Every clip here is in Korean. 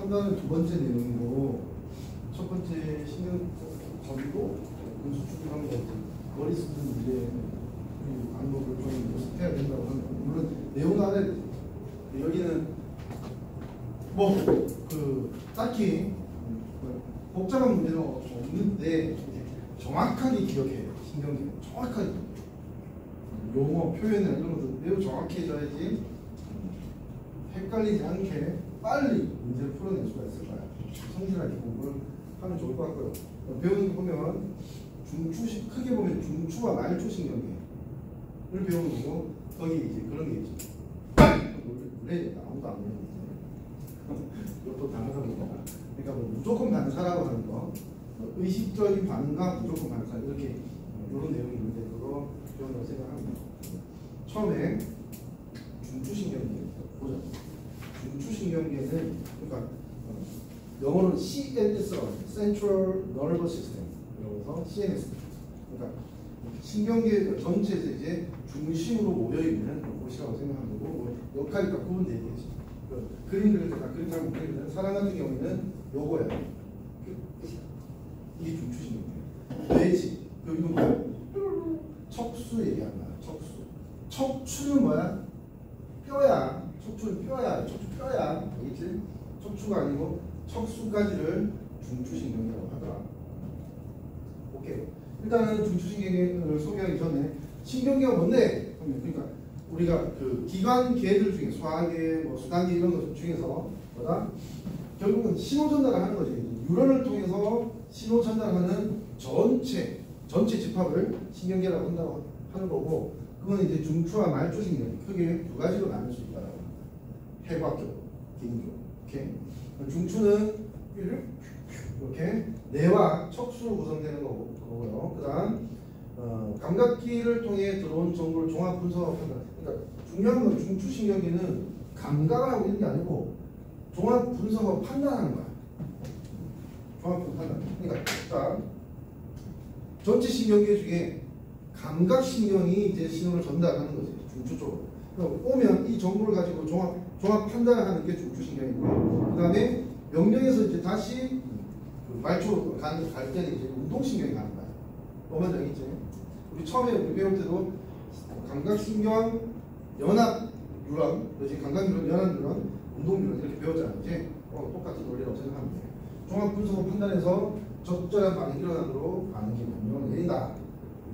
판단은 두 번째 내용이고 첫 번째 신경 전도 수축이란 거 머리 쓰는 문제 방법을 좀 연습해야 된다고 합니다. 물론 내용 안에 여기는 뭐 딱히 복잡한 문제는 없는데 정확하게 기억해요. 신경계 정확하게 용어 표현이나 이런 것도 매우 정확해져야지 헷갈리지 않게 빨리 문제를 풀어낼 수가 있을 거야. 성실하게 공부를 하면 좋을 것 같고요. 배우는 거 보면 크게 보면 중추와 말초 신경계를 배우는 거고 거기 이제 그런 게 있죠. 놀래야 아무도 안 배우는 이것도 반사입니다. 그러니까 뭐 무조건 반사라고 하는 거, 의식적인 반응과 무조건 반사 이렇게 이런 내용이 있는데 그거 배운다고 생각합니다. 처음에 중추신경계 보자. 중추신경계는 그러니까 영어로는 CNS라고 합니다. Central Nervous System. 그래서 CNS. 그러니까 신경계 전체에서 이제 중심으로 모여 있는 곳이라고 생각하는 거고 역할이 딱 구분되겠지. 그림 그릴 때 그림 잘 못 그리면 사람 같은 경우에는 요거야. 이게 중추신경계. 뇌지. 그리고 뭐야? 척수 얘기하는 거야. 척수. 척추는 뭐야? 뼈야. 척추는 뼈야. 척추 뼈야. 알겠지? 척추가 아니고 척수까지를 중추신경이라고 하더라. 오케이. 일단은 중추신경을 소개하기 전에 신경계가 뭔데? 그러니까 우리가 그 기관계들 중에 소화계, 뭐 수단계 이런 것 중에서 뭐다? 결국은 신호 전달을 하는 거지. 뉴런을 통해서 신호 전달하는 전체 집합을 신경계라고 한다고 하는 거고, 그건 이제 중추와 말초 신경 크게 두 가지로 나눌 수 있다라고. 해부학적, 기능적. 오케이. 중추는 이렇게 뇌와 척수로 구성되는 거고요. 그다음 감각기를 통해 들어온 정보를 종합 분석한다. 그러니까 중요한 건 중추신경계는 감각을 하고 있는 게 아니고 종합 분석하고 판단하는 거야. 종합 판단. 그러니까 자, 전체 신경계 중에 감각신경이 이제 신호를 전달하는 거지. 중추 쪽으로. 오면 이 정보를 가지고 종합 판단을 하는 게 중추신경이고, 그 다음에 명령에서 이제 다시 말초로 갈 때는 이제 운동신경이 가는 거야. 오면 되겠지. 우리 처음에 우리 배울 때도 감각신경, 연합 뉴런, 그렇지? 감각 뉴런, 연합 뉴런, 운동 뉴런 이렇게 배웠잖아. 이제 똑같은 논리라고 생각하면 돼. 종합 분석을 판단해서 적절한 반응이 일어나도록 반응이 명령을 내린다.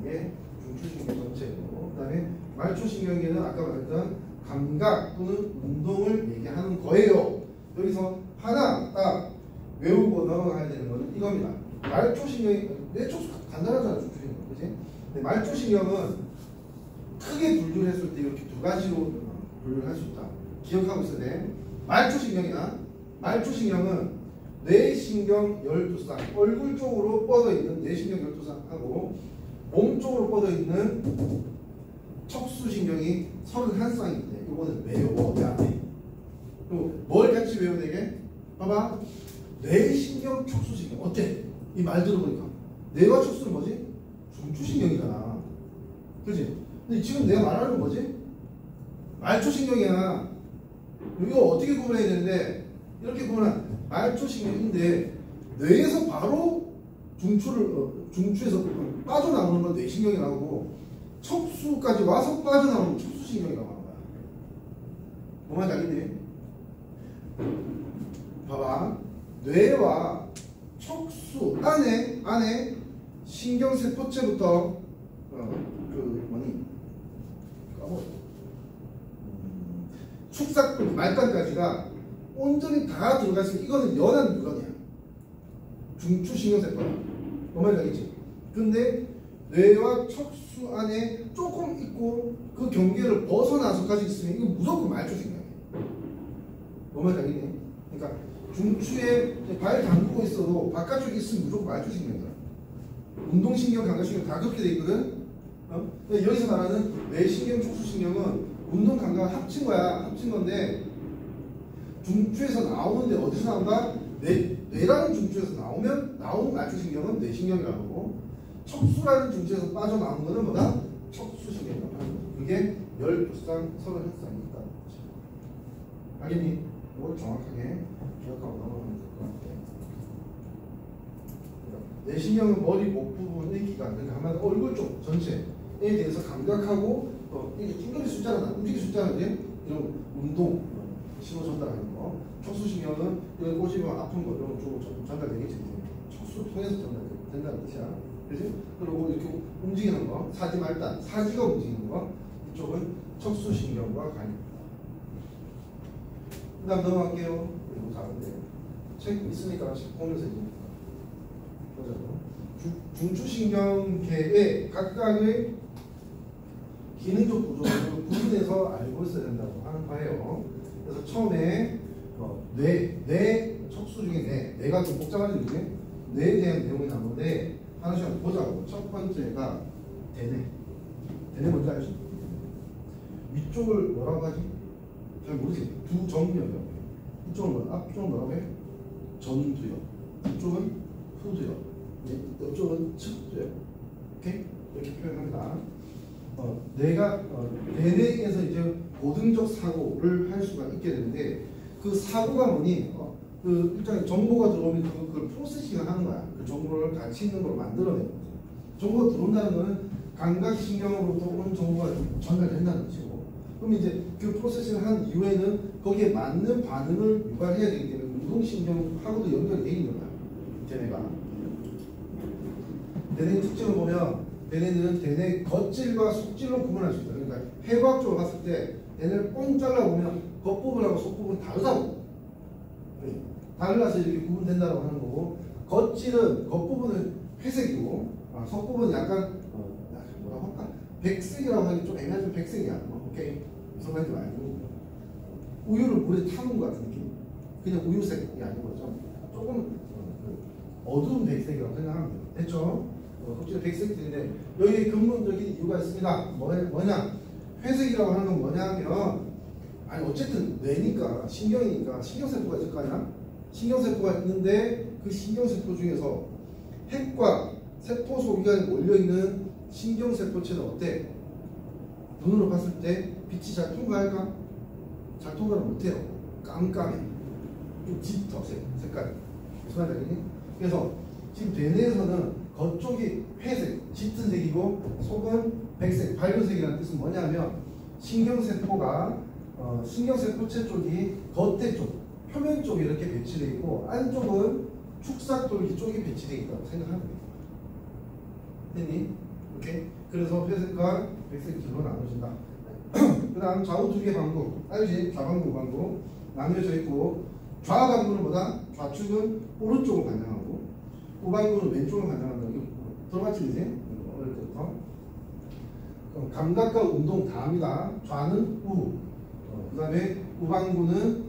이게 중추신경 전체고, 그 다음에 말초신경계는 아까 말했던 감각 또는 운동을 얘기하는 거예요. 여기서 하나 딱 외우고 넘어가야 되는 거는 이겁니다. 말초신경이 뇌촉수 간단하잖아. 중추신경, 그렇지? 근데 말초신경은 크게 분류를 했을 때 이렇게 두 가지로 분류를 할 수 있다. 기억하고 있어야 돼. 말초신경은 뇌신경 12쌍, 얼굴 쪽으로 뻗어 있는 뇌신경 12쌍하고 몸 쪽으로 뻗어 있는 척수신경이 31쌍인데 이거는 외워 안 돼. 그리고 뭘 같이 외워야 되게? 봐봐. 뇌신경, 척수신경 어때? 이 말 들어보니까 뇌와 척수는 뭐지? 중추신경이잖아. 그렇지? 근데 지금 내가 말하는 건 뭐지? 말초신경이야. 이거 어떻게 구분해야 되는데 이렇게 구분한 말초신경인데 뇌에서 바로 중추에서 빠져나오는 건 뇌신경이 나오고 척수까지 와서 빠져나오는 척수신경이 나오는 거야. 뭐만 알겠니? 봐봐. 뇌와 척수 안에 신경세포체부터 축삭 말단까지가 온전히 다 들어가 있으면 이거는 연한 뉴런이야. 중추신경세포. 뭐만 알겠지? 근데 뇌와 척수 안에 조금 있고 그 경계를 벗어나서까지 있으면 이거 무조건 말초신경이야. 뭐만 알겠니? 그러니까 중추에 발 담그고 있어도 바깥쪽에 있으면 무조건 말초신경이야. 운동신경, 감각신경 다 그렇게 돼 있거든. 여기서 말하는 뇌신경, 척수신경은 운동, 감각을 합친 거야. 합친 건데 중추에서 나오는데 어디서 나온다? 뇌라는 중추에서 나오는 말초신경은 뇌신경이라고 하고 척수라는 중추에서 빠져나오는 거는 뭐다? 척수신경이라고 하는 거야. 그게 12쌍, 31쌍이 있다. 알겠니? 이걸 정확하게 기억하고 넘어가면 될 것 같아요. 내신경은 머리 목 부분의 기관, 그러니까 한마디로 얼굴 쪽 전체에 대해서 감각하고 이게 찡그릴 수 있잖아, 움직일 수 있잖아, 이런 운동 신호 전달하는 거. 척수신경은 이런 꼬집으면 아픈 거 이런 쪽으로 전달되겠지. 척수를 통해서 전달된다는 뜻이야. 그렇지? 그리고 이렇게 움직이는 거, 사지 말단, 사지가 움직이는 거, 이쪽은 척수신경과 관입니다. 그 다음 넘어갈게요. 이거 다른데 책 있으니까 책 보면서 이제 보자고. 중추신경계의 각각의 기능적 구조를 구분해서 알고 있어야 된다고 하는 바예요. 그래서 처음에 뇌, 척수 중에 뇌가 좀 복잡한 일이지. 뇌에 대한 내용이 나오는데 하나씩 한번 보자고. 첫 번째가 대뇌. 대뇌 뭔지 알지? 위쪽을 뭐라고 하지? 잘 모르지? 두정면이라고 해. 이쪽은 뭐, 앞쪽은 뭐라고 해? 전두엽. 이쪽은 후두엽. 이쪽은 측두엽. 오케이? 이렇게 표현합니다. 내가 대뇌에서 이제 고등적 사고를 할 수가 있게 되는데 그 사고가 뭐니? 그 일단 정보가 들어오면 그걸 프로세싱을 하는 거야. 그 정보를 가치 있는 걸 만들어내는 거지. 정보가 들어온다는 거는 감각신경으로부터 온 정보가 전달된다는 뜻이고, 그럼 이제 그 프로세싱을 한 이후에는 거기에 맞는 반응을 유발해야 되기 때문에 운동신경하고도 연결이 돼 있는 거야. 대뇌가. 대뇌 특징을 보면 대뇌는 대뇌 겉질과 속질로 구분할 수 있다. 그러니까 해부학적으로 봤을 때 대뇌를 뽕 잘라보면 겉부분하고 속부분 다르다고. 달라서 이렇게 구분된다고 하는 거고, 겉질은 겉부분은 회색이고 속부분은 약간 뭐라고 할까? 백색이라고 하기 좀 애매하지만 백색이야. 오케이? 이상하지 말고 우유를 물에 타는 것 같은 느낌. 그냥 우유색이 아니고 조금 어두운 백색이라고 생각하면 돼요. 됐죠? 겉질은 백색인데 여기에 근본적인 이유가 있습니다. 뭐냐? 회색이라고 하는 건 뭐냐 하면, 아니 어쨌든 뇌니까 신경이니까 신경세포가 있을 거 아니야? 신경세포가 있는데 그 신경세포 중에서 핵과 세포 소기관에 몰려있는 신경세포체는 어때? 눈으로 봤을 때 빛이 잘 통과할까? 잘 통과를 못해요. 깜깜해. 좀 짙어 색깔이. 무슨 말인지 알겠니? 그래서 지금 대뇌에서는 겉쪽이 회색, 짙은 색이고 속은 백색, 밝은 색이라는 뜻은 뭐냐면 신경세포가 신경세포체 쪽이 겉에 쪽, 표면 쪽에 이렇게 배치되어 있고 안쪽은 축삭돌기 쪽에 배치되어 있다고 생각하면 돼요. 됐니? 오케이? 그래서 회색과 백색 길로 나눠진다. 그 다음 좌우 두 개 방구, 알지? 좌방구, 우방구 나뉘어져 있고, 좌방구는 뭐다? 좌측은 오른쪽을 관장하고 우방구는 왼쪽을 관장한다. 이거 들어봤지 이제? 어릴 때부터. 감각과 운동 다 합니다. 좌는 우, 그 다음에 우방구는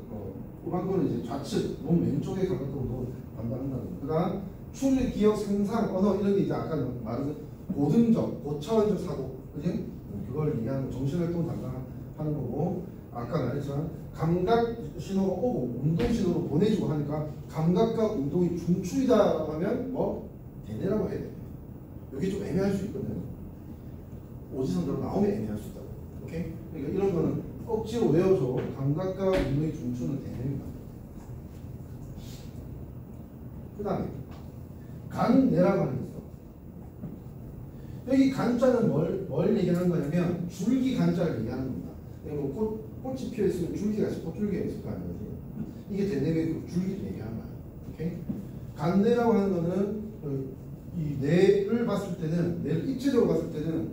이제 좌측, 몸 왼쪽의 감각과 운동을 담당한다는 거. 그 다음 추리, 기억, 생산, 언어 이런 게 이제 아까 말한 고등적, 고차원적 사고, 그지? 그걸 이해하는 정신활동 담당하는 거고, 아까 말했지만 감각 신호가 오고 운동 신호로 보내주고 하니까 감각과 운동이 중추이다 하면 뭐 대뇌라고 해야 돼. 여기 좀 애매할 수 있거든. 오지선대로 나오면 애매할 수 있다고. 오케이? 그러니까 이런 거는 억지로 외워줘. 감각과 운동의 중추는 대뇌입니다. 그 다음에 간뇌라고 하는 게 있어. 여기 간자는 뭘 얘기하는 거냐면 줄기 간자를 얘기하는 겁니다. 뭐 꽃이 피어 있으면 줄기가 있어, 꽃줄기가 있을 거 아니에요. 이게 대뇌의 그 줄기를 얘기하는 거야. 오케이? 간뇌라고 하는 거는 이 뇌를 봤을 때는, 뇌를 입체적으로 봤을 때는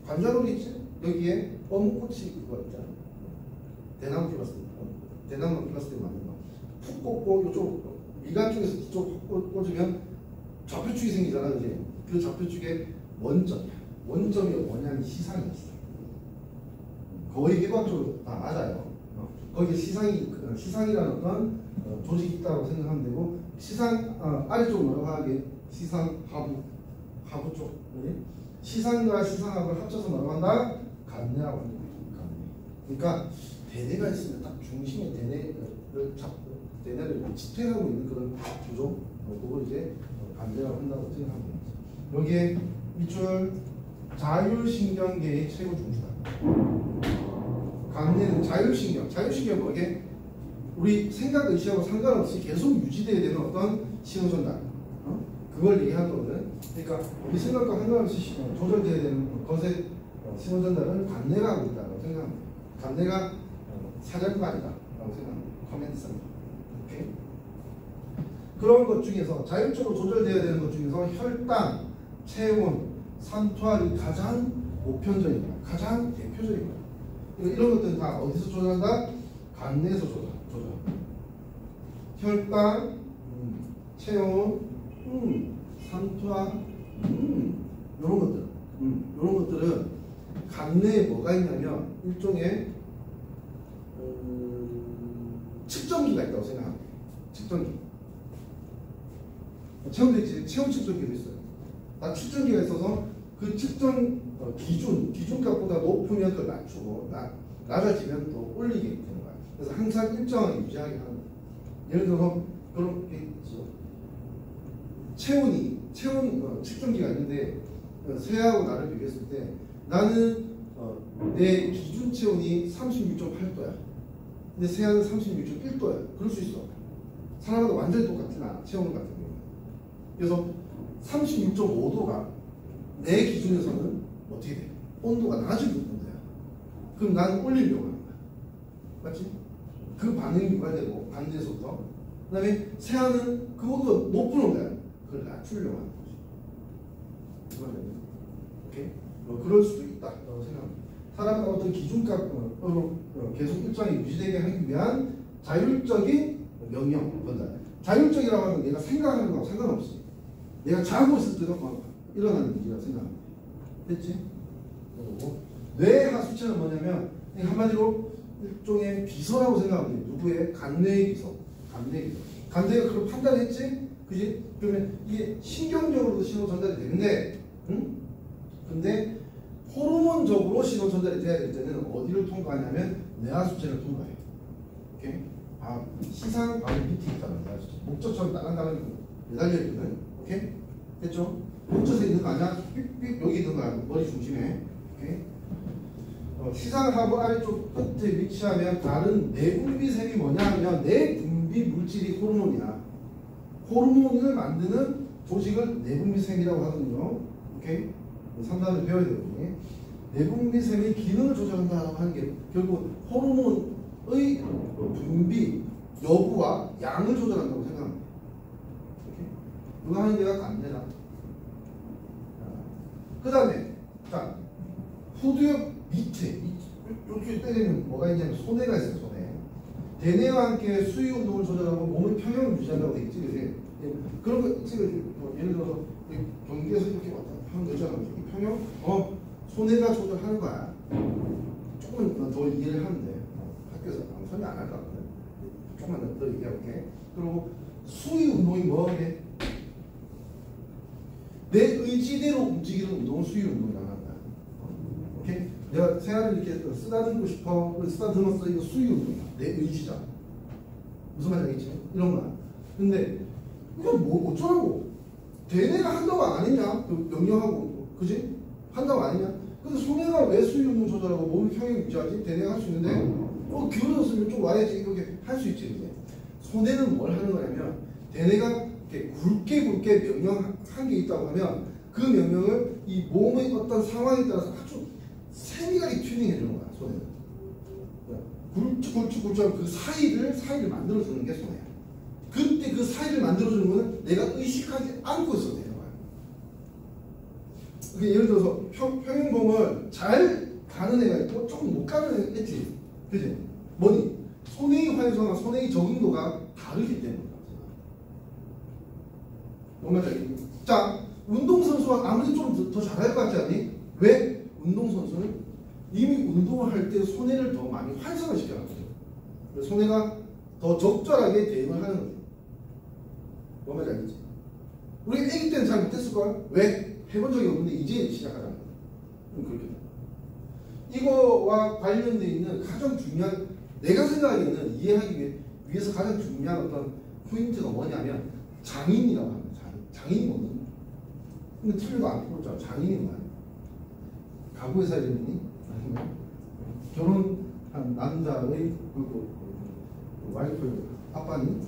관자놀이 있지? 여기에 어묵꽃이 그거 있잖아. 대나무 피었을 때 맞는 거. 푹 꽂고 이쪽 미간 쪽에서 이쪽 꽂으면 좌표축이 생기잖아, 그지? 그 좌표축의 원점이야. 원점이 뭐냐면 시상이었어. 거의 개각적으로 다 맞아요. 거기에 시상이라는 어떤 조직이 있다고 생각하면 되고, 아래쪽은 뭐라고 하게? 시상, 하부 쪽. 그지? 시상과 시상합을 합쳐서 뭐라고 한다? 간뇌라고 합니다. 그러니까 대뇌가 있으면 딱 중심에 대뇌를 잡고 대뇌를 지탱하고 있는 그런 구조, 그걸 이제 간뇌라고 한다고 생각합니다. 여기에 밑줄 자율신경계의 최고 중추다. 간뇌는 자율신경 뭐게? 우리 생각 의식하고 상관없이 계속 유지돼야 되는 어떤 신호 전달. 그걸 얘기하는 거거든. 그러니까 우리 생각과 상관없이 조절돼야 되는 것의 신호 전달은 관내가 하고 있다고 생각합니다. 관내가 사절부가 아니다라고 생각합니다. 커맨드. 오케이? 그런 것 중에서 자율적으로 조절돼야 되는 것 중에서 혈당, 체온, 산토할이 가장 보편적입니다. 가장 대표적입니다. 이런 것들은 다 어디서 조절한다? 관내에서 조절. 혈당, 체온, 산토할, 이런 것들, 이런 것들은 관내에 뭐가 있냐면 일종의 측정기가 있다고 생각합니다. 측정기. 체온 측정기도 있어요. 다 측정기가 있어서 그 측정 기준값보다 높으면 더 낮추고 낮아지면 더 올리게 되는 거야. 그래서 항상 일정하게 유지하게 하는 거야. 예를 들어서 그런 게 있죠. 체온 측정기가 있는데 새하고 나를 비교했을 때 나는 내 기준 체온이 36.8도야. 근데 새하는 36.1도야. 그럴 수 있어. 사람마다 완전히 똑같진 않아. 체온 같은 경우는. 그래서 36.5도가 내 기준에서는 어떻게 돼? 온도가 낮은 온도야. 그럼 나는 올리려고 하는 거야. 맞지? 그 반응이 유발되고 반대에서부터. 그 다음에 새하는 그 온도가 높은 온도야. 그걸 낮추려고 하는 거지. 오케이? 그럴 수도 있다라고 생각합니다. 사람마다 어떤 기준값으로 계속 일정이 유지되게 하기 위한 자율적인 명령 전달. 자율적이라고 하는 얘가 생각하는 거하고 상관없이 내가 자고 있을 때도 일어나는 일이라고 생각합니다. 됐지? 그리고 뇌하수체는 뭐냐면 한마디로 일종의 비서라고 생각하면 돼요. 누구의? 간뇌의 비서. 간뇌가 그걸 판단했지? 그지? 그러면 이게 신경적으로도 신호 전달이 되는데, 근데 호르몬적으로 신호 전달이 돼야 될 때는 어디를 통과하냐면 뇌하수체를 통과해요. 오케이? 시상 바로 밑에 있다는 거야. 목젖처럼 딸랑딸랑 매달려 있거든. 오케이? 됐죠? 목젖에 있는 거 아니야? 삑삑 여기 있는 거야. 머리 중심에. 오케이? 시상하부 아래쪽 끝에 위치하면 다른 내분비샘이 뭐냐 하면 내분비 물질이 호르몬이야. 호르몬을 만드는 조직을 내분비샘이라고 하거든요. 오케이? 3단을 배워야 되거든요. 내분비샘이 기능을 조절한다고 하는 게 결국 호르몬의 분비 여부와 양을 조절한다고 생각합니다. 오케이? 누가 하는 데가 간대다. 그 다음에 자 후두엽 밑에 이렇게 때리면 뭐가 있냐면 소뇌가 있어요. 소뇌. 대뇌와 함께 수위 운동을 조절하고 몸의 평형을 유지한다고 되어 있지. 그지? 그런 거 예를 들어서 경기에서 이렇게 왔다 하는 거잖아. 이 평형 소뇌가 조절하는 거야. 조금만 더 이해를 하면 돼. 학교에서 아무 설명 안 할 것 같거든. 조금만 더 얘기해볼게. 그리고 수위 운동이 뭐게? 내 의지대로 움직이는 운동을 수위 운동이라고 한다. 오케이? 내가 새알을 이렇게 쓰다듬고 싶어. 쓰다듬었어. 이거 수위 운동이야. 내 의지자. 무슨 말인지 알겠지? 이런 거야. 근데 이거 뭐 어쩌라고? 대뇌가 한다고 안 했냐? 명령하고. 그지? 한다고 안 했냐? 근데 소뇌가 왜 수위 운동 조절하고 몸을 평행 유지하지? 대뇌가 할 수 있는데 기울어졌으면 좀 와야지. 이렇게 할 수 있지. 그지? 소뇌는 뭘 하는 거냐면 대뇌가 이렇게 굵게 명령한 게 있다고 하면 그 명령을 이 몸의 어떤 상황에 따라서 아주 세밀하게 튜닝해 주는 거야. 소뇌는 굵직굵직굵직한 그 사이를 만들어주는 게 소뇌야. 그때 그 사이를 만들어주는 거는 내가 의식하지 않고 있어도 되는 거야. 예를 들어서 평행봉을 잘 가는 애가 있고 조금 못 가는 애가 있지. 그지? 뭐니? 소뇌의 활성화, 소뇌의 적응도가 다르기 때문이다. 뭔가 자, 운동선수가 아무리 좀 더 잘할 것 같지 않니? 왜? 운동선수는 이미 운동을 할 때 소뇌를 더 많이 활성화시켜놨거든. 소뇌가 더 적절하게 대응을 하는 거지. 뭔가 알겠지? 우리 애기 때는 잘 못했을걸? 왜? 해본 적이 없는데 이제 시작하자는 거야. 그렇게 돼. 이거와 관련되어 있는 가장 중요한, 내가 생각하기에는 이해하기 위해서 가장 중요한 어떤 포인트가 뭐냐면 장인이라고 합니다. 장인이 뭐니? 근데 틀려도 안 풀었잖아. 장인이 뭐야? 가구회사 이름이니? 아니면 결혼한 남자의 와이프 아빠는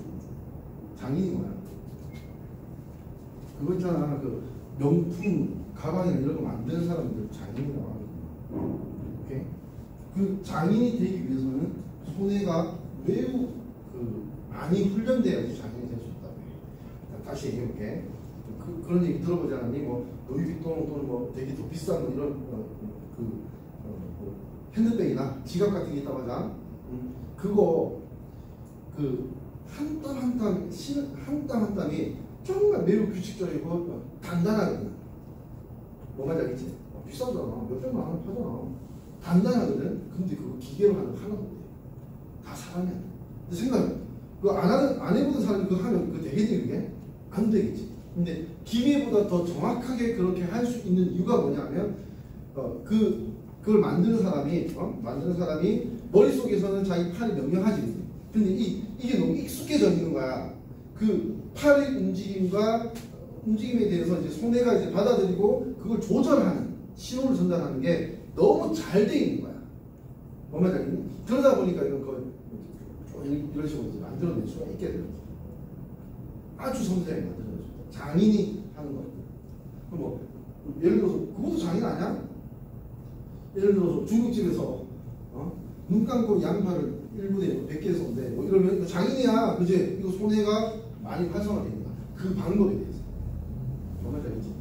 장인인 거야. 그거 있잖아. 그 명품 가방이나 이런 거 만드는 사람들 장인이라고 하거든요. 오케이? 그 장인이 되기 위해서는 손해가 매우 많이 훈련돼야지 장인이 될 수 있다고 해. 다시 얘기해볼게. 그런 얘기 들어보지 않았니? 뭐 루이비통 또는 뭐 되게 더 비싼 뭐 이런 뭐 핸드백이나 지갑 같은 게 있다고 하자. 그거 한 땀 한 땀 한 땀이 정말 매우 규칙적이고 단단하거든. 뭐 말인지 알겠지? 비싸잖아. 몇백만 원 하잖아. 단단하거든. 근데 그거 기계로 하는 거 하나도 못해. 다 사람이야. 근데 생각해. 그거 안 해보던 사람이 그거 하면 그거 되겠니 그게? 안 되겠지. 근데 기계보다 더 정확하게 그렇게 할 수 있는 이유가 뭐냐면 그걸 만드는 사람이 머릿속에서는 자기 팔이 명령하지. 근데 이게 너무 익숙해져 있는 거야. 그 팔의 움직임에 대해서 이제 손해가 이제 받아들이고 그걸 조절하는 신호를 전달하는 게 너무 잘 돼 있는 거야. 뭔 말인지 알겠니? 그러다 보니까 이런 이런 식으로 이제 만들어낼 수가 있게 되는 거죠. 아주 섬세하게 만들어낼 수 있다. 장인이 하는 것들. 뭐 예를 들어서 그것도 장인 아니야? 예를 들어서 중국집에서 눈 감고 양파를 1분에 100개 쏜대. 뭐 이러면 이거 장인이야. 그지? 이거 손해가 많이 활성화됩니다. 그 방법에 대해서. 정말 되겠지?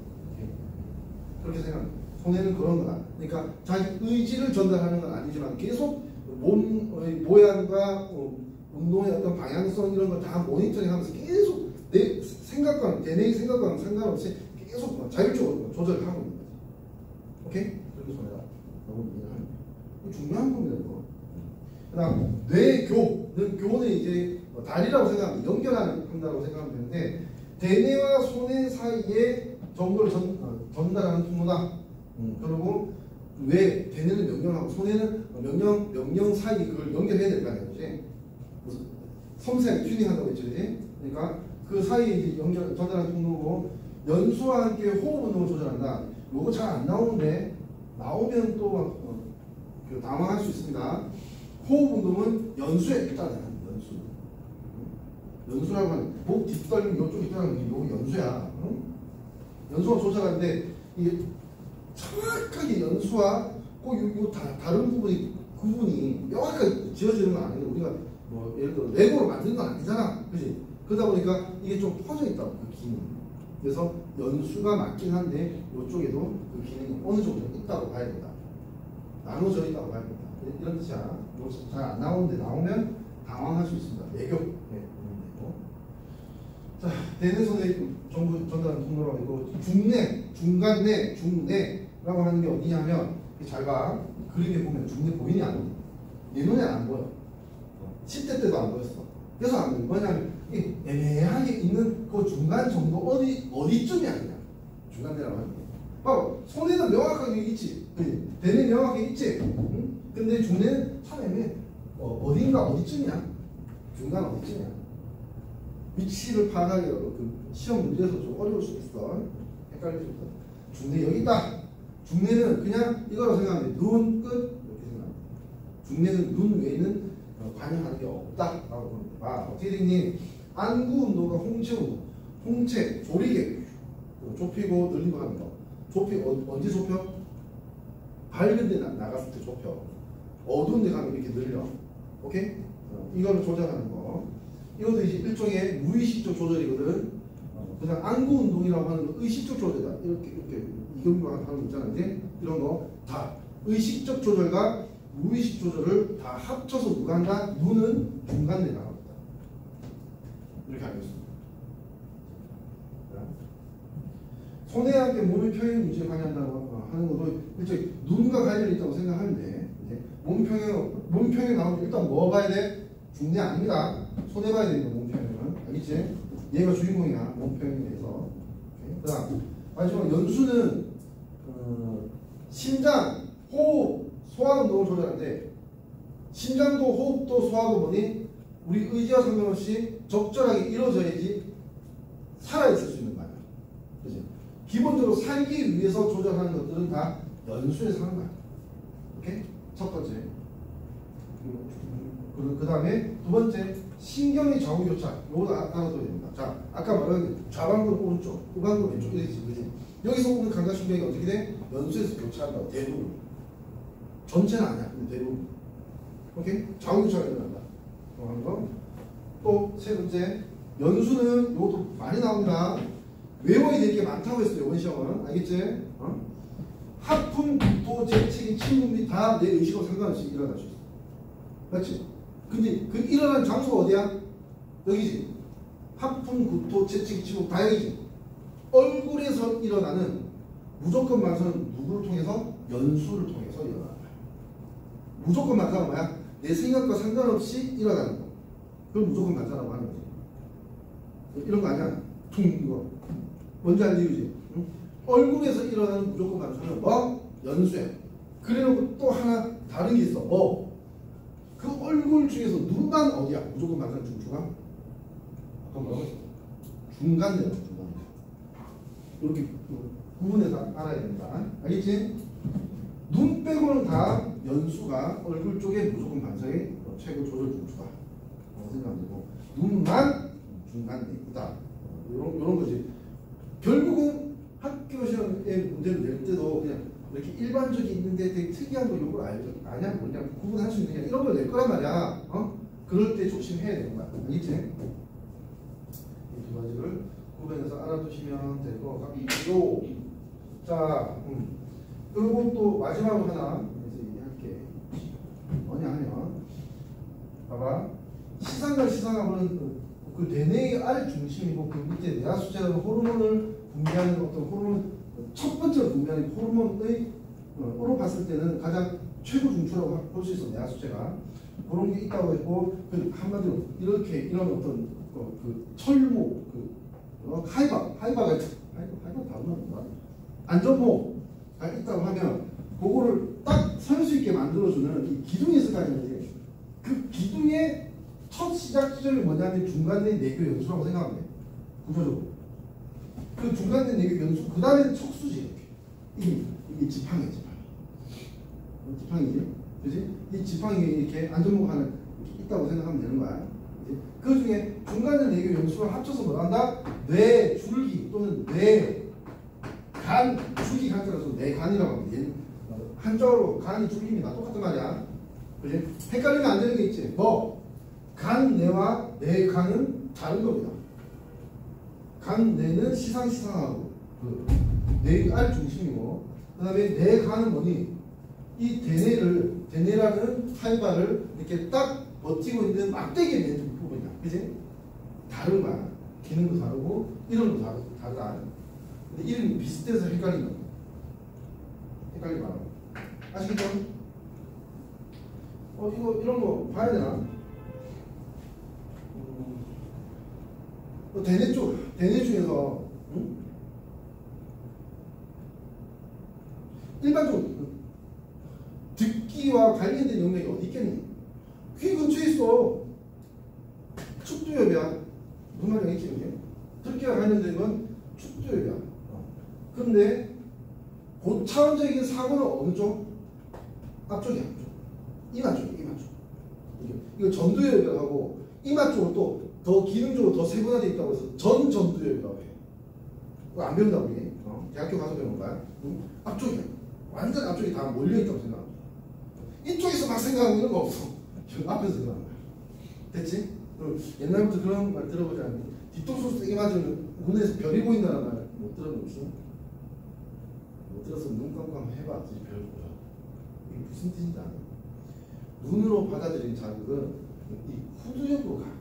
그렇게 생각합니다. 손해는 그런 거다. 그러니까 자기 의지를 전달하는 건 아니지만 계속 몸의 모양과 운동의 어떤 방향성 이런 걸 다 모니터링 하면서 계속 내 생각과는 상관없이 계속 자율적으로 조절을 하고 있는 거지. 오케이? 그렇게 손해다. 너무 이해하는 거. 중요한 겁니다, 이거. 그 다음, 뇌교는 교는 이제 다리라고 생각하면 연결한다고 생각하면 되는데, 대뇌와 소뇌 사이에 정보를 전달하는 통로다. 그리고 왜 대뇌는 명령하고 소뇌는 명령 사이 그걸 연결해야 될 거 아니야, 그지? 무슨 섬세하게 튜닝한다고 했죠, 그지? 그러니까 그 사이에 이제 전달하는 통로고, 연수와 함께 호흡 운동을 조절한다. 요거 잘 안 나오는데 나오면 또 당황할 수 있습니다. 호흡 운동은 연수에 있다는 연수라고 하는 목 뒷덜림 이쪽 있다는 게 이거 연수야. 연수가 조절하는데 이게 정확하게 연수와 꼭 다른 구분이 명확하게 지어지는 건 아니고 우리가 뭐 예를 들어 레고로 만든 건 아니잖아, 그렇지? 그러다 보니까 이게 좀 퍼져 있다고 그 기능. 그래서 연수가 맞긴 한데 이쪽에도 그 기능이 어느 정도 있다고 봐야 된다. 나눠져 있다고 봐야 된다. 이런 뜻이야. 잘 안 나오는데 나오면 당황할 수 있습니다. 내교. 네. 자, 대뇌소뇌 정보 전달하는 통로라고 있고, 중뇌, 중간뇌, 중뇌라고 하는 게 어디냐면, 잘 봐. 그림에 보면 중뇌 보이니 안 보이니? 내 눈에 안 보여. 10대 때도 안 보였어. 그래서 안 보여. 뭐냐면, 이게 애매하게 있는 그 중간 정도 어디쯤이야, 그냥. 중간뇌라고 하는 게. 봐봐. 소뇌는 명확하게 있지. 대뇌 명확하게 있지. 응? 근데 중뇌는 참 애매해. 어딘가 어디쯤이야? 중간 어디쯤이야? 위치를 파악하기가 그 시험 문제에서 좀 어려울 수 있어. 헷갈릴 수 있어. 중뇌 여기 있다. 중뇌는 그냥 이거라고 생각하면 눈, 끝 이렇게 생각합니다. 중뇌는 눈 외에는 관여하는 게 없다라고 봅니다. 어떻게 되니? 안구 운동과 홍채 운동. 홍채, 조리개 좁히고 늘리고 하는 거. 언제 좁혀? 밝은 데 나갔을 때 좁혀. 어두운 데 가면 이렇게 늘려. 오케이? 이거를 조절하는 거. 이것도 이제 일종의 무의식적 조절이거든. 그냥 안구 운동이라고 하는 거 의식적 조절이다. 이렇게 이경규가 하는 거 있잖아, 이제 이런 거 다 의식적 조절과 무의식 조절을 다 합쳐서 누가 한다? 눈은 중간에 나갑니다. 이렇게 알겠습니다. 손해와 함께 몸의 표현 유지에 관여한다고 하는 것도 일종의 눈과 관련이 있다고 생각하면 돼. 몸 표현 나오면 일단 뭐 봐야 돼? 중뇌 아닙니다. 손해 봐야 됩니다. 몸 표현은. 알겠지? 얘가 주인공이야. 몸 표현에 대해서. 그 다음 마지막 연수는 심장, 호흡, 소화 운동을 조절하는데 심장도 호흡도 소화도 뭐니? 우리 의지와 상관없이 적절하게 이루어져야지 살아있을 수 있는 거야. 그치? 기본적으로 살기 위해서 조절하는 것들은 다 연수에서 하는 거야. 오케이? 첫 번째. 그 다음에 두 번째 신경의 좌우교차. 요거 알아둬야 됩니다. 자, 아까 말한 좌방근 오른쪽, 우방근 왼쪽 이렇게 그지? 여기서 오는 감각신경이 어떻게 돼? 연수에서 교차한다고 대부분. 전체는 아니야. 근데 대부분. 오케이? 좌우교차가 일어난다. 하는 거. 또 세 번째 연수는 요것도 많이 나옵니다. 외워야 될 게 많다고 했어요. 이번 시험은. 알겠지? 하품, 구토, 재채기, 침묵 및 다 내 의식하고 상관없이 일어날 수 있어. 맞지? 근데 그 일어나는 장소가 어디야? 여기지. 하품, 구토, 재채기, 침묵 다 여기지. 얼굴에서 일어나는 무조건 만사는 누구를 통해서? 연수를 통해서 일어나는 거야. 무조건 만사는 뭐야? 내 생각과 상관없이 일어나는 거. 그걸 무조건 만사라고 하는 거지. 이런 거 아니야? 이거. 뭔지 알 이유지? 응? 얼굴에서 일어나는 무조건 만사는 뭐? 연수야. 그래놓고 또 하나 다른 게 있어. 뭐? 그 얼굴 중에서 눈만 어디야? 무조건 만사는 중추가? 아까 뭐라고 했어? 중간대야. 중간대. 이렇게 구분해서 알아야 된다. 알겠지? 눈 빼고는 다 연수가 얼굴 쪽에 무조건 반사의 최고 조절 중추다. 생각하면 되고 눈만 중간대 있다. 이런 거지. 결국은 학교 시험에 문제를 낼 때도 그냥 이렇게 일반적이 있는데 되게 특이한 거 이런 걸 아냐 뭐냐 구분할 수 있는 게 이런 걸 낼 거란 말이야. 그럴 때 조심해야 되는 거야. 알겠지? 이 두 가지를 구분해서 알아두시면 될 것 같고요. 자, 그리고 또 마지막으로 하나 얘기할게. 뭐냐 하면 봐봐. 시상과 시상하고는 그 대뇌의 알 중심이고 그 밑에 뇌하수체라는 호르몬을 분비하는 어떤 호르몬 첫 번째로 분비하는 호르몬의 으로 봤을 때는 가장 최고 중추라고 볼 수 있어. 뇌하수체가 그런 게 있다고 했고 그 한마디로 이렇게 이런 어떤 그 철모 하이바가 다루는 거야. 안전모가 있다고 하면 그거를 딱 설 수 있게 만들어주는 이 기둥이 있을 거 아니에요. 그 기둥의 첫 시작 지점이 뭐냐면 중간대 내교 연수라고 생각하면 돼. 구조적으로. 그 중간대 내교 연수, 그 다음에 척수지. 이게 지팡이야, 지팡이지. 그지? 이 지팡이에 이렇게 안전모가 하나 이렇게 있다고 생각하면 되는 거야. 그지? 그 중에 중간대 내교 연수를 합쳐서 뭐라 한다? 뇌 줄기 또는 뇌 간, 줄기 간자라서 뇌간이라고 합니다. 얘는 한자어로 간이 줄기입니다. 똑같은 말이야. 그지? 헷갈리면 안 되는 게 있지. 뭐? 간, 뇌와 뇌간은 다른 겁니다. 간, 뇌는 시상하고 그 뇌의 알 중심이고 그 다음에 뇌간은 뭐니? 이 대뇌라는 하이바를 이렇게 딱 버티고 있는 막대기에 있는 부분이야. 그지? 다른 거야. 기능도 다르고 이름도 다르다. 근데 이름이 비슷해서 헷갈린 거야. 헷갈리지 말라고. 아시겠죠? 이런 거 봐야 되나? 대뇌 중에서 일반적으로 듣기와 관련된 영역이 어디 있겠니? 귀 근처에 있어. 축두엽이야. 무슨 말인지 알겠지? 듣기와 관련된 건 축두엽이야. 그런데 고차원적인 사고는 어느 쪽? 앞쪽이야. 앞쪽. 이마 쪽. 이거 전두엽이라고 하고 이마 쪽으로 또 더 기능적으로 더 세분화되어 있다고 해서 전두엽이라고 해. 그거 안 배운다 우리. 대학교 가서 배우는 거야. 앞쪽이야. 완전 앞쪽이 다 몰려있다고 생각합니다. 이쪽에서 막 생각하고 있는 거 없어. 앞에서 생각하는 거야. 됐지? 옛날부터 그런 말 들어보지 않니? 뒤통수 세게 맞으면 눈에서 별이 보인다는 말 못 들어보셨어? 못 들었으면 눈 감고 한번 해봐. 별 보여. 이게 무슨 뜻인지 아냐? 눈으로 받아들인 자극은 이 후두엽으로 가.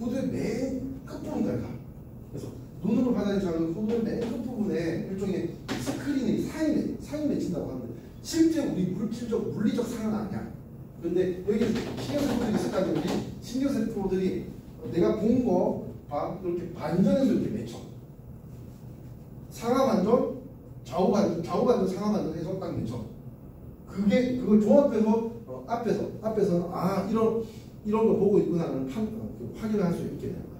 후두의 맨 끝부분까지 가. 그래서 눈으로 받아들인 자극은 후두의 맨 끝부분에 일종의 스크린이 사인이 맺힌다고 하는데 실제 우리 물리적 상은 아니야. 그런데 여기 신경세포들이 있을 거 아니야. 신경세포들이 내가 본 거 봐. 이렇게 반전해서 이렇게 맺혀. 상하 반전, 좌우 반전, 상하 반전해서 딱 맺혀. 그걸 종합해서 앞에서는 이런 거 보고 있구나는 확인을 할 수 있게 되는 거야.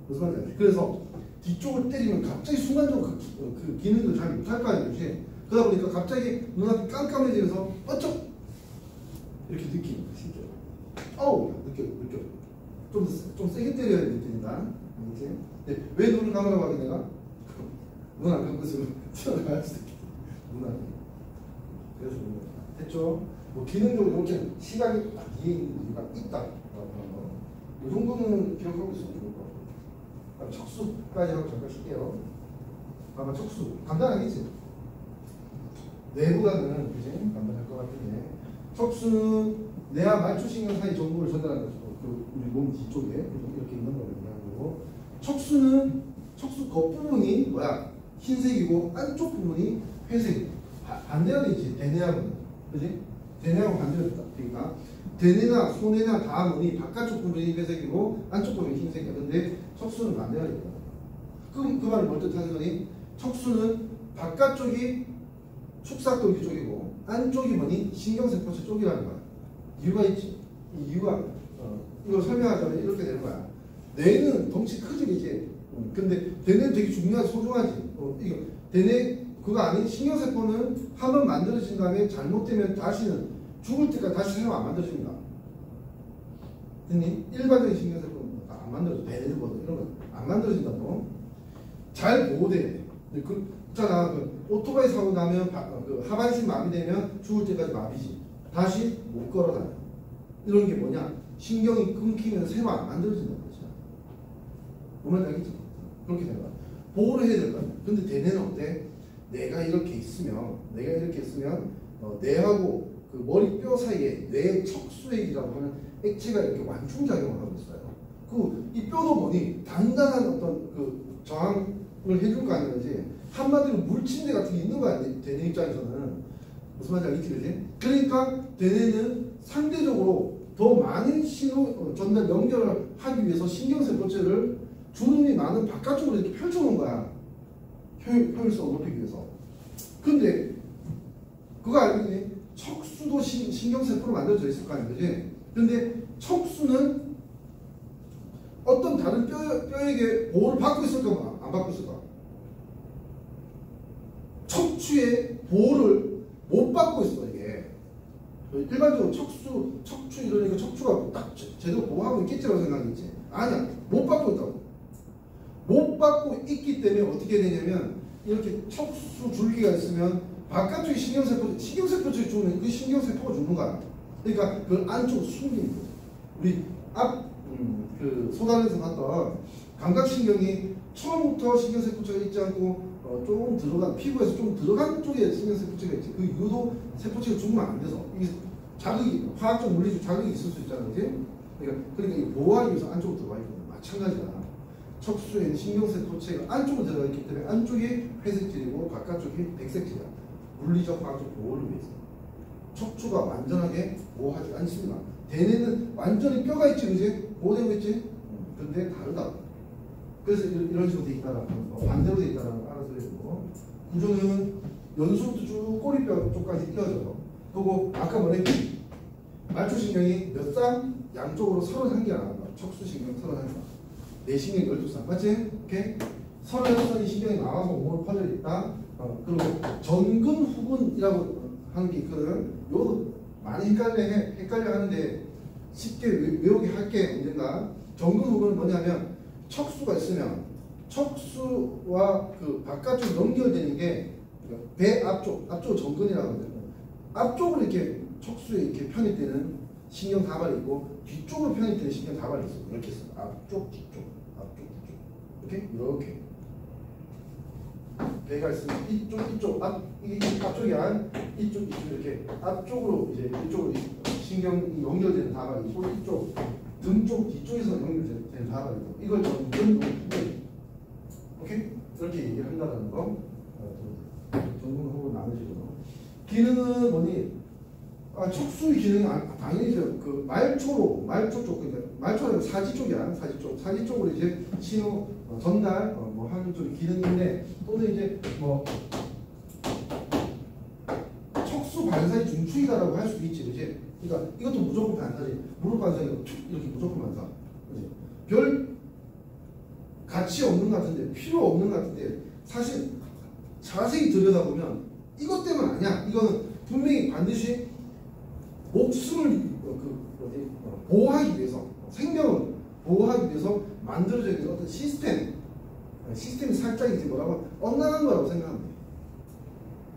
무슨 말인지 알지? 그래서 뒤쪽을 때리면 갑자기 순간적으로 그 기능도 잘 못할 거 아니지? 그러다 보니까 갑자기 눈앞이 깜깜해지면서 어쩌 이렇게 느끼는 거야, 실제로. 어우, 느껴. 좀 세게 때려야 느껴진다. 알겠지? 근데 왜 눈을 감으라고 하게 내가? 눈 안 감고 있으면 튀어나갈 수도 있겠다. 눈 안 감고. 그래서 됐죠? 뭐 기능적으로 이렇게 시각이 딱 뒤에 있는 이유가 있다. 이 정도는 기억하고 있으면 좋을 것 같아요. 척수까지 하고 잠깐 쉴게요. 아마 척수 간단하겠지? 뇌보다는 그지? 간단할 것 같은데 척수는 뇌와 말초신경 사이 정보를 전달하는 거죠. 그 우리 몸 뒤쪽에 이렇게 있는 거를 얘기하고 척수 겉부분이 뭐야? 흰색이고 안쪽 부분이 회색이고 반대가 되지. 대뇌하고는 그지? 대뇌하고 반대로 됐다. 그러니까 대뇌나 소뇌나 다음은 바깥쪽 부분이 회색이고 안쪽 부분이 흰색이야. 근데 척수는 반대가 됐다. 그럼 그 말이 뭘 뜻하는 거니? 척수는 바깥쪽이 축삭돌기 쪽이고 안쪽이 뭐니? 신경세포체 쪽이라는 거야. 이유가 있지. 이 이유가 이걸 설명하자면 이렇게 되는 거야. 뇌는 덩치 크지 이제. 근데 대뇌는 되게 중요하지 소중하지. 이거 대뇌 그거 아닌 신경세포는 한번 만들어진 다음에 잘못되면 다시는 죽을 때까지 다시 새로 안 만들어집니다. 됐니? 일반적인 신경세포는 안 만들어져. 대뇌보다 이런 거 안 만들어진다고. 잘 보호돼야 돼. 그 있잖아. 그 오토바이 사고 나면 그 하반신 마비되면 죽을 때까지 마비지. 다시 못 걸어다녀. 이런 게 뭐냐? 신경이 끊기면 새로 안 만들어진다는 거지. 보면 알겠죠? 그렇게 되는 거야. 보호를 해야 될 거 아니야. 근데 대뇌는 어때? 내가 이렇게 있으면 뇌하고 그 머리 뼈 사이에 뇌 척수액이라고 하는 액체가 이렇게 완충작용을 하고 있어요. 이 뼈도 뭐니? 단단한 어떤 그 저항을 해줄 거 아니지. 한마디로 물침대 같은 게 있는 거야. 대뇌 입장에서는. 무슨 말인지 알겠지? 그지? 그러니까 대뇌는 상대적으로 더 많은 신호 전달 연결을 하기 위해서 신경세포체를 주름이 많은 바깥쪽으로 이렇게 펼쳐놓은 거야. 효율성을 높이기 위해서. 근데 그거 알겠니? 척수도 신경세포로 만들어져 있을 거 아니야. 그지? 근데 척수는 어떤 다른 뼈에게 보호를 받고 있을까? 안 받고 있을까? 척추의 보호를 못 받고 있어 이게. 일반적으로 척추 이러니까 척추가 딱 제대로 보호하고 있겠지라고 생각했지. 아니야. 못 받고 있다고. 못 받고 있기 때문에 어떻게 되냐면 이렇게 척수 줄기가 있으면 바깥쪽에 신경세포 쪽에 죽으면 그 신경세포가 죽는 거야. 그러니까 그걸 안쪽으로 숨기는 거지. 우리 그 소단에서 봤던 감각신경이 처음부터 신경세포체가 있지 않고 조금 들어간 피부에서 좀 들어간 쪽에 신경세포체가 있지. 그 이유도 세포체가 죽으면 안 돼서 이게 자극이 화학적 물리적 자극이 있을 수 있잖아, 그지? 그러니까 이 보호하기 위해서 안쪽으로 들어가 있거든. 마찬가지다. 척수에 있는 신경세포체가 안쪽으로 들어가 있기 때문에 안쪽이 회색질이고 바깥쪽이 백색질이야. 물리적 화학적 보호를 위해서. 척추가 완전하게 보호하지 않습니다. 대뇌는 완전히 뼈가 있지, 그지? 보호되고 있지? 근데 다르다. 그래서 이런 식으로 돼 있다라는 거, 반대로 돼 있다라는 거 알아서 되고, 구조는 연수부터 쭉 꼬리뼈 쪽까지 이어져요. 그리고 아까 뭐랬지? 말초신경이 몇 쌍? 양쪽으로 31개 나간다. 척수신경 31쌍. 내신경 12쌍. 맞지? 오케이? 36쌍의 신경이 나와서 몸으로 퍼져 있다. 그리고 전근 후근이라고 하는 게 있거든. 요것도 많이 헷갈려 하는데 쉽게 외우게 할게 언젠가. 전근 후근은 뭐냐면 척수가 있으면 척수와 그 바깥쪽 연결되는 게 배 앞쪽 전근이라고 하거든. 앞쪽으로 이렇게 척수에 이렇게 편입되는 신경 다발이 있고 뒤쪽으로 편입되는 신경 다발이 있어. 이렇게 있어. 앞쪽, 뒤쪽. 이렇게 이렇게 배가 있으면 이게 앞쪽이야. 이쪽 이렇게 앞쪽으로 이제 이쪽으로 신경이 연결되는 다발이 있고 이쪽 등 쪽 뒤쪽에서 연결되는 다발이 있고 이걸 전근 오케이? 이렇게 얘기한다는 거. 전근 후분 나누시고 기능은 뭐니? 척수의 기능은 당연히 그 말초 쪽, 그러니까 말초는 사지 쪽이야. 사지 쪽으로 이제 신호 전달 뭐 하는 쪽이 기능인데 또는 이제 뭐 척수 반사의 중추이다라고 할 수도 있지, 그지? 그러니까 이것도 무조건 반사지. 무릎 반사이고 이렇게 무조건 반사. 그지? 별 가치 없는 것 같은데 필요 없는 것 같은데 사실 자세히 들여다보면 이것 때문 아니야. 이거는 분명히 반드시 목숨을 보호하기 위해서 생명을 보호하기 위해서 만들어져 있는 어떤 시스템이 살짝 이제 뭐라고 엇나간 거라고 생각하면 돼.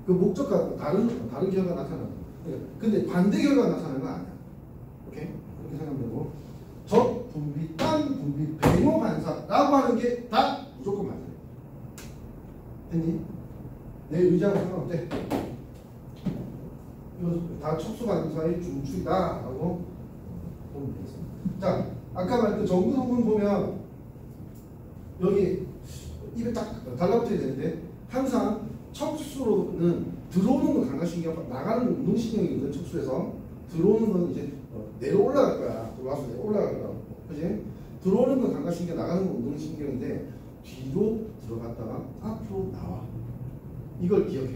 그 목적과 다른 결과가 나타나는 거야. 근데 반대 결과가 나타나는 건 아니야. 오케이? 그렇게 생각하면 되고 적, 분비, 딴, 분비, 배모 반사라고 하는 게 다 무조건 맞아요. 됐니? 내 의지하고 상관없대. 이거 다 척수 반사의 중추이다 라고 보면 되겠습니다. 자, 아까 말했던 정구 성분 보면 여기 입에 딱 달라붙어야 되는데 항상 척수로는 들어오는 건 감각신경, 나가는 건 운동신경이거든. 척수에서 들어오는 건 이제 내려 올라갈 거야. 들어와서 내려 올라갈 거야. 그지? 들어오는 건 감각신경, 나가는 건 운동신경인데 뒤로 들어갔다가 앞으로 나와. 이걸 기억해.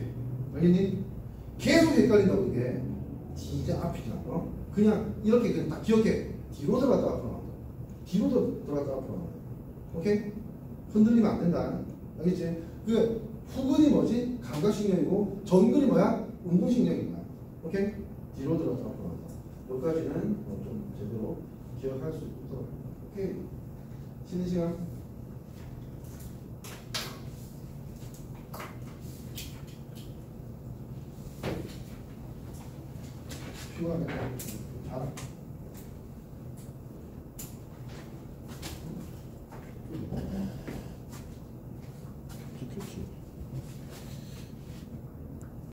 알겠니? 계속 헷갈린다고 이게. 진짜 앞이잖아. 그냥 이렇게 그냥 딱 기억해. 뒤로 들어갔다가 앞으로 나온다. 뒤로 들어갔다가 앞으로 나온다. 오케이? 흔들리면 안 된다. 알겠지? 그 후근이 뭐지? 감각신경이고 전근이 뭐야? 운동신경인 거야. 오케이? 뒤로 들어갔다가 앞으로 나온다. 여기까지는 좀 제대로 기억할 수 있도록. 오케이? 쉬는 시간. 피곤하네. 자.